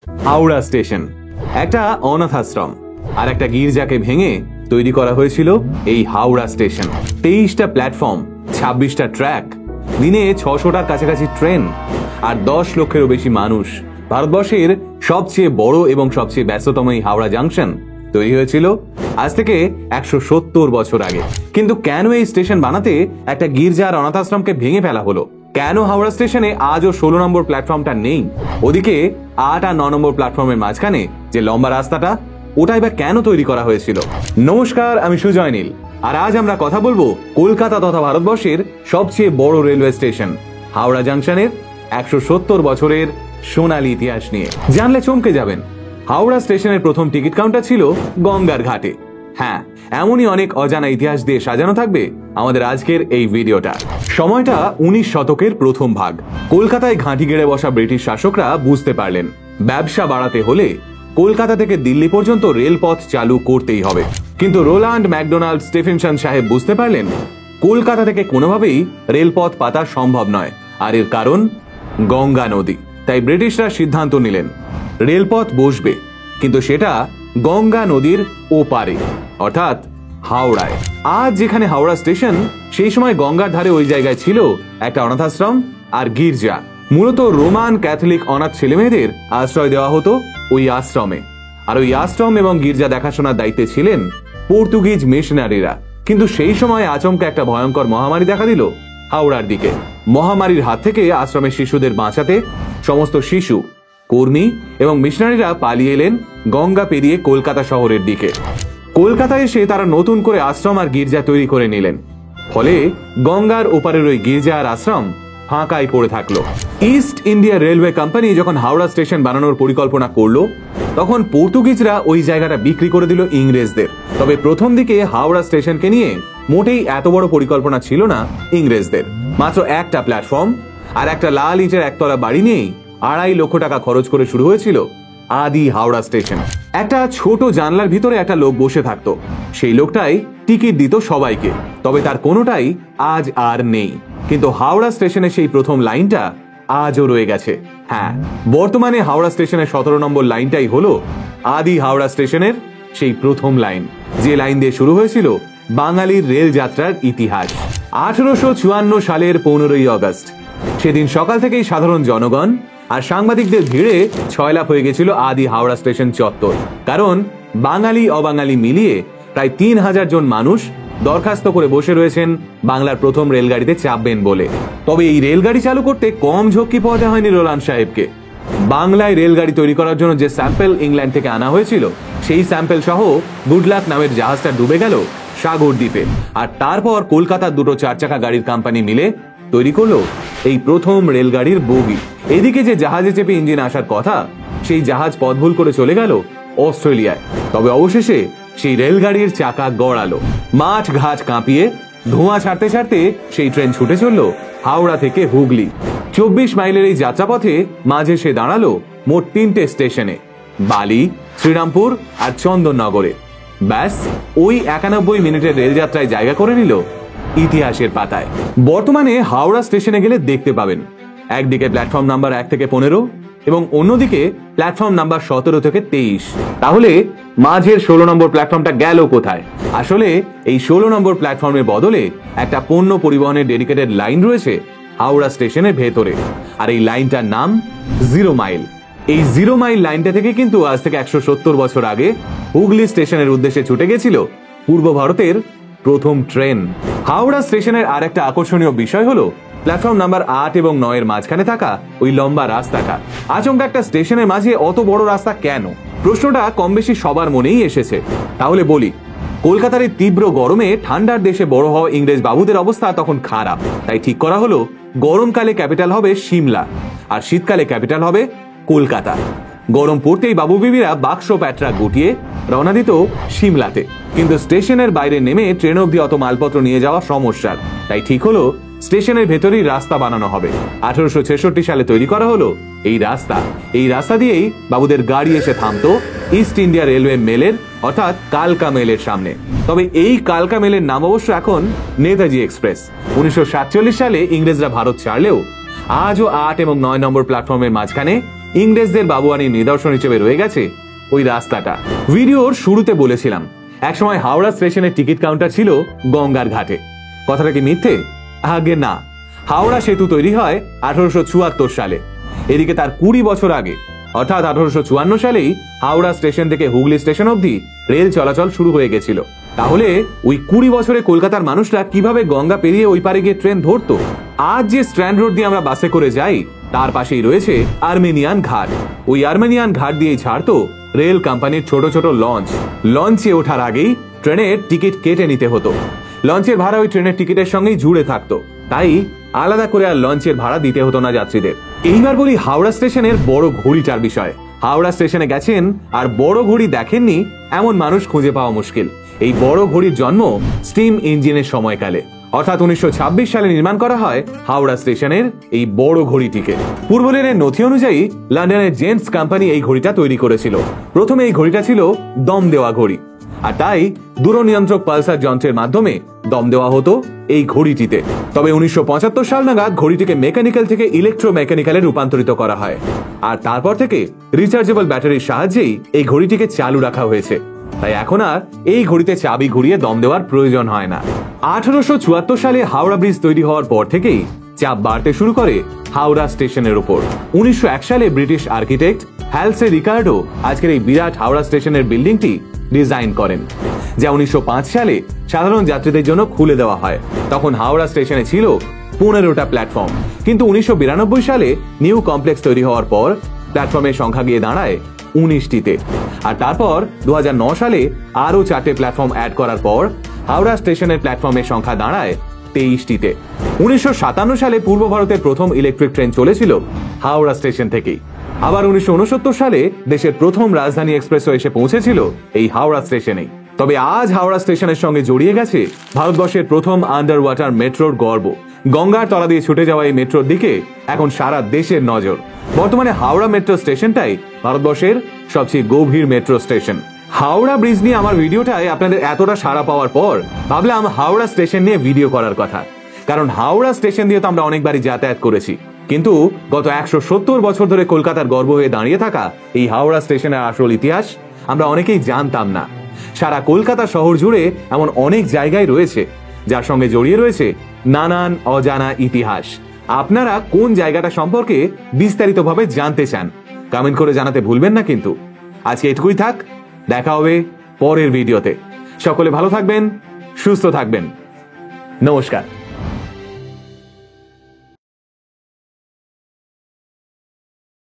Howrah station একটা অনাথ আশ্রম আর একটা গির্জাকে ভেঙে তৈরি করা হয়েছিল এই হাওড়া স্টেশন। 23টা প্ল্যাটফর্ম, 26টা ট্র্যাক, দিনে 600টার কাছাকাছি ট্রেন আর 10 লক্ষেরও বেশি মানুষ। ভারতবর্ষের সবচেয়ে বড় এবং সবচেয়ে ব্যস্ততম এই হাওড়া জাংশন তৈরি হয়েছিল আজ থেকে 170 বছর আগে। কিন্তু কেন এই স্টেশন বানাতে একটা গির্জা আর অনাথ আশ্রমকে ভেঙে ফেলা হলো? কেন হাওড়া স্টেশনে আজও 16 নম্বর প্ল্যাটফর্মটা নেই? ওদিকে 8 আর 9 নম্বর প্ল্যাটফর্মের মাঝখানে যে লম্বা রাস্তাটা, ওটাই বা কেন তৈরি করা হয়েছিল? নমস্কার, আমি সুজয় নীল, আর আজ আমরা কথা বলবো কলকাতা তথা ভারতবর্ষের সবচেয়ে বড় রেলওয়ে স্টেশন হাওড়া জাংশনের 170 বছরের সোনালী ইতিহাস নিয়ে। জানলে চমকে যাবেন, হাওড়া স্টেশনের প্রথম টিকিট কাউন্টার ছিল গঙ্গার ঘাটে। হ্যাঁ, এমনই অনেক অজানা ইতিহাস দিয়ে সাজানো থাকবে আমাদের আজকের এই ভিডিওটা। সময়টা 19 শতকের প্রথম ভাগ। কলকাতায় ঘাঁটি গেড়ে বসা ব্রিটিশ শাসকরা বুঝতে পারলেন ব্যবসা বাড়াতে হলে কলকাতা থেকে দিল্লি পর্যন্ত রেলপথ চালু করতেই হবে। কিন্তু রোল্যান্ড ম্যাকডোনাল্ড স্টিফেনসন সাহেব বুঝতে পারলেন কলকাতা থেকে কোনোভাবেই রেলপথ পাতা সম্ভব নয়, আর এর কারণ গঙ্গা নদী। তাই ব্রিটিশরা সিদ্ধান্ত নিলেন রেলপথ বসবে, কিন্তু সেটা গঙ্গা নদীর ওপারে, অর্থাৎ হাওড়ায়। আজ যেখানে হাওড়া স্টেশন, সেই সময় গঙ্গার ধারে ওই জায়গায় ছিল একটা অনাথ আশ্রম আর গির্জা। মূলত রোমান ক্যাথলিক অনাথ ছেলেমেয়েদের আশ্রয় দেওয়া হতো ওই আশ্রমে, আর ওই আশ্রম এবং গির্জা দেখাশোনার দায়িত্বে ছিলেন পর্তুগিজ মিশনারিরা। কিন্তু সেই সময় আচমকা একটা ভয়ঙ্কর মহামারী দেখা দিল হাওড়ার দিকে। মহামারীর হাত থেকে আশ্রমের শিশুদের বাঁচাতে সমস্ত শিশু, কর্মী এবং মিশনারিরা পালিয়ে এলেন গঙ্গা পেরিয়ে কলকাতা শহরের দিকে। কলকাতায় এসে তারা নতুন করে আশ্রম আর গির্জা তৈরি করে নিলেন। ফলে গঙ্গার ওপারের ওই গির্জা আর আশ্রম ফাঁকাই পড়ে থাকলো। ইস্ট ইন্ডিয়া রেলওয়ে কোম্পানি যখন হাওড়া স্টেশন বানানোর পরিকল্পনা করলো, তখন পর্তুগিজরা ওই জায়গাটা বিক্রি করে দিল ইংরেজদের। তবে প্রথম দিকে হাওড়া স্টেশনকে নিয়ে মোটেই এত বড় পরিকল্পনা ছিল না ইংরেজদের। মাত্র একটা প্ল্যাটফর্ম আর একটা লাল ইটের একতলা বাড়ি নিয়েই 2.5 লক্ষ টাকা খরচ করে শুরু হয়েছিল আদি হাওড়া স্টেশন। একটা ছোট জানলার ভিতরে একটা লোক বসে থাকতো, সেই লোকটাই টিকিট দিত সবাইকে। তবে তার কোনোটাই আজ আর নেই। কিন্তু হাওড়া স্টেশনের সেই প্রথম লাইনটা আজও রয়ে গেছে। হ্যাঁ, বর্তমানে হাওড়া স্টেশনের 17 নম্বর লাইনটাই হলো আদি হাওড়া স্টেশনের সেই প্রথম লাইন, যে লাইন দিয়ে শুরু হয়েছিল বাঙালির রেল যাত্রার ইতিহাস। 1854 সালের 15ই আগস্ট, সেদিন সকাল থেকেই সাধারণ জনগণ আর সাংবাদিকদের ভিড়ে ছয়লাপ হয়ে গেছিল আদি হাওড়া স্টেশন চত্বর। কারণ বাঙালি অবাঙালি মিলিয়ে প্রায় 3000 জন মানুষ দরখাস্ত করে বসে রয়েছেন বাংলার প্রথম রেলগাড়িতে চাপবেন বলে। তবে এই রেলগাড়ি চালু করতে কম ঝক্কি পাওয়া হয়নি রোল্যান্ড সাহেবকে। বাংলায় রেলগাড়ি তৈরি করার জন্য যে স্যাম্পেল ইংল্যান্ড থেকে আনা হয়েছিল, সেই স্যাম্পেল সহ গুডলাক নামের জাহাজটা ডুবে গেল সাগর দ্বীপে। আর তারপর কলকাতার দুটো 4 চাকা গাড়ির কোম্পানি মিলে তৈরি করলো এই প্রথম রেলগাড়ির বগি। এদিকে যে জাহাজে চেপে ইঞ্জিন আসার কথা, সেই জাহাজ পথ ভুল করে চলে গেল অস্ট্রেলিয়ায়। তবে অবশেষে সেই রেলগাড়ির চাকা গড়ালো। মাঠ ঘাট কাঁপিয়ে ধোঁয়া ছাড়তে ছাড়তে সেই ট্রেন ছুটে চলল হাওড়া থেকে হুগলি। 24 মাইলের এই যাত্রাপথে মাঝে সে দাঁড়ালো মোট 3টে স্টেশনে, বালি, শ্রীরামপুর আর চন্দননগরে। ব্যাস, ওই 91 মিনিটের রেলযাত্রায় জায়গা করে নিল ইতিহাসের পাতায়। বর্তমানে হাওড়া স্টেশনে গেলে দেখতে পাবেন একদিকে প্ল্যাটফর্ম নাম্বার 1 থেকে 15 এবং অন্যদিকে প্ল্যাটফর্ম নাম্বার 17 থেকে 23। তাহলে মাঝের 16 নম্বর প্ল্যাটফর্মটা গেল কোথায়? আসলে এই 16 নম্বর প্ল্যাটফর্মের বদলে একটা পণ্য পরিবহনের ডেডিকেটেড লাইন রয়েছে হাওড়া স্টেশনের ভেতরে, আর এই লাইনটার নাম 0 মাইল। এই 0 মাইল লাইনটা থেকে কিন্তু আজ থেকে 170 বছর আগে হুগলি স্টেশনের উদ্দেশ্যে ছুটে গেছিল পূর্ব ভারতের প্রথম ট্রেন। হাওড়া স্টেশনের আর একটা আকর্ষণীয় বিষয় হলো প্ল্যাটফর্ম নাম্বার 8 এবং 9 এর মাঝখানে থাকা ওই লম্বা রাস্তাটা। আচমকা একটা স্টেশনের মাঝে অত বড় রাস্তা কেন? প্রশ্নটা কম বেশি সবার মনেই এসেছে। তাহলে বলি, কলকাতার এই তীব্র গরমে ঠান্ডার দেশে বড় হওয়া ইংরেজ বাবুদের অবস্থা তখন খারাপ। তাই ঠিক করা হলো গরমকালে ক্যাপিটাল হবে সিমলা আর শীতকালে ক্যাপিটাল হবে কলকাতা। গরম পড়তেই বাবু বিবিরা বাক্স প্যাটরা গুটিয়ে রওনা দিত সিমলাতে। কিন্তু স্টেশনের বাইরে নেমে ট্রেন অবধি অত মালপত্র নিয়ে যাওয়া সমস্যার। তাই ঠিক হলো স্টেশনের ভেতরেই রাস্তা বানানো হবে। 1866 সালে তৈরি করা হলো এই রাস্তা। এই রাস্তা দিয়েই বাবুদের গাড়ি এসে থামতো ইস্ট ইন্ডিয়া রেলওয়ে মেলের, অর্থাৎ কালকা মেলের সামনে। তবে এই কালকা মেলের নাম অবশ্য এখন নেতাজি এক্সপ্রেস। 1947 সালে ইংরেজরা ভারত ছাড়লেও আজও 8 এবং 9 নম্বর প্ল্যাটফর্মের মাঝখানে ইংরেজদের বাবুয়ানির নিদর্শন হিসেবে রয়ে গেছে ওই রাস্তাটা। ভিডিওর শুরুতে বলেছিলাম একসময় হাওড়া স্টেশনের টিকিট কাউন্টার ছিল গঙ্গার ঘাটে। কথাটা কি মিথ্যে? আগে না। হাওড়া সেতু তৈরি হয় 1874 সালে। এদিকে তার 20 বছর আগে অর্থাৎ 1854 সালেই হাওড়া স্টেশন থেকে হুগলি স্টেশন অবধি রেল চলাচল শুরু হয়ে গেছিল। তাহলে ওই 20 বছরে কলকাতার মানুষরা কিভাবে গঙ্গা পেরিয়ে ওই পারে গিয়ে ট্রেন ধরতো? আজ যে স্ট্র্যান্ড রোড দিয়ে আমরা বাসে করে যাই তার পাশেই রয়েছে আর্মেনিয়ান ঘাট। ওই আর্মেনিয়ান ঘাট দিয়েই ছাড়তো রেল কোম্পানির ছোট ছোট লঞ্চ। লঞ্চে ওঠার আগেই ট্রেনের টিকিট কেটে নিতে হতো। লঞ্চের ভাড়া ওই ট্রেনের টিকিটের সঙ্গেই জুড়ে থাকতো, তাই আলাদা করে আর লঞ্চের ভাড়া দিতে হতো না যাত্রীদের। এইবার বলি হাওড়া স্টেশনের বড় ঘড়িটার বিষয়। হাওড়া স্টেশনে গেছেন আর বড় ঘড়ি দেখেননি এমন মানুষ খুঁজে পাওয়া মুশকিল। এই বড় ঘড়ির জন্ম স্টিম ইঞ্জিনের সময়কালে, অর্থাৎ 1926 সালে নির্মাণ করা হয় হাওড়া স্টেশনের এই বড় ঘড়িটিকে। পূর্ব লেনের নথি অনুযায়ী লন্ডনের জেন্টস কোম্পানি এই ঘড়িটা তৈরি করেছিল। প্রথমে এই ঘড়িটা ছিল দম দেওয়া ঘড়ি, আর তাই দূরনিয়ন্ত্রক পালসার যন্ত্রের মাধ্যমে দম দেওয়া হতো এই ঘড়িটিতে। তবে 1975 সাল নাগাদ ঘড়িটিকে মেকানিক্যাল থেকে ইলেকট্রোমেকানিক্যালে রূপান্তরিত করা হয়, আর তারপর থেকে রিচার্জেবল ব্যাটারির সাহায্যেই এই ঘড়িটিকে চালু রাখা হয়েছে। তাই এখন আর এই ঘড়িতে চাবি ঘুরিয়ে দম দেওয়ার প্রয়োজন হয় না। 1874 সালে হাওড়া ব্রিজ তৈরি হওয়ার পর থেকেই চাপ বাড়তে শুরু করে হাওড়া স্টেশনের উপর। 1901 সালে ব্রিটিশ আর্কিটেক্ট হ্যালসে রিকার্ডো আজকের এই বিরাট হাওড়া স্টেশনের বিল্ডিংটি ডিজাইন করেন, যা 1905 সালে সাধারণ যাত্রীদের জন্য খুলে দেওয়া হয়। তখন হাওড়া স্টেশনে ছিল 15টা প্ল্যাটফর্ম, কিন্তু 1992 সালে নিউ কমপ্লেক্স তৈরি হওয়ার পর প্ল্যাটফর্মের সংখ্যা গিয়ে দাঁড়ায় 19টিতে। আর তারপর 2009 সালে আরো 4টে প্ল্যাটফর্ম অ্যাড করার পর হাওড়া স্টেশনের প্ল্যাটফর্মের সংখ্যা দাঁড়ায় 23টিতে। 1957 সালে পূর্ব ভারতের প্রথম ইলেকট্রিক ট্রেন চলেছিল হাওড়া স্টেশন থেকেই। আবার 1969 সালে দেশের প্রথম রাজধানী এক্সপ্রেসও এসে পৌঁছেছিল এই হাওড়া স্টেশনেই। তবে আজ হাওড়া স্টেশনের সঙ্গে জড়িয়ে গেছে ভারতবর্ষের প্রথম আন্ডার ওয়াটার মেট্রোর গর্ব। গঙ্গার তলা দিয়ে ছুটে যাওয়া এই মেট্রোর দিকে এখন সারা দেশের নজর। বর্তমানে হাওড়া মেট্রো স্টেশনটাই ভারতবর্ষের সবচেয়ে গভীর মেট্রো স্টেশন। হাওড়া ব্রিজ নিয়ে আমার ভিডিওটায় আপনাদের এতটা সাড়া পাওয়ার পর ভাবলাম হাওড়া স্টেশন নিয়ে ভিডিও করার কথা, কারণ হাওড়া স্টেশন দিয়ে তো আমরা অনেকবারই যাতায়াত করেছি, কিন্তু গত 170 বছর ধরে কলকাতার গর্ব হয়ে দাঁড়িয়ে থাকা এই হাওড়া স্টেশনের আসল ইতিহাস আমরা অনেকেই জানতাম না। সারা কলকাতা শহর জুড়ে এমন অনেক জায়গায় রয়েছে যার সঙ্গে জড়িয়ে রয়েছে নানান অজানা ইতিহাস। আপনারা কোন জায়গাটা সম্পর্কে বিস্তারিতভাবে জানতে চান কমেন্ট করে জানাতে ভুলবেন না। কিন্তু আজকে এটুকুই থাক, দেখা হবে পরের ভিডিওতে। সকলে ভালো থাকবেন, সুস্থ থাকবেন। নমস্কার।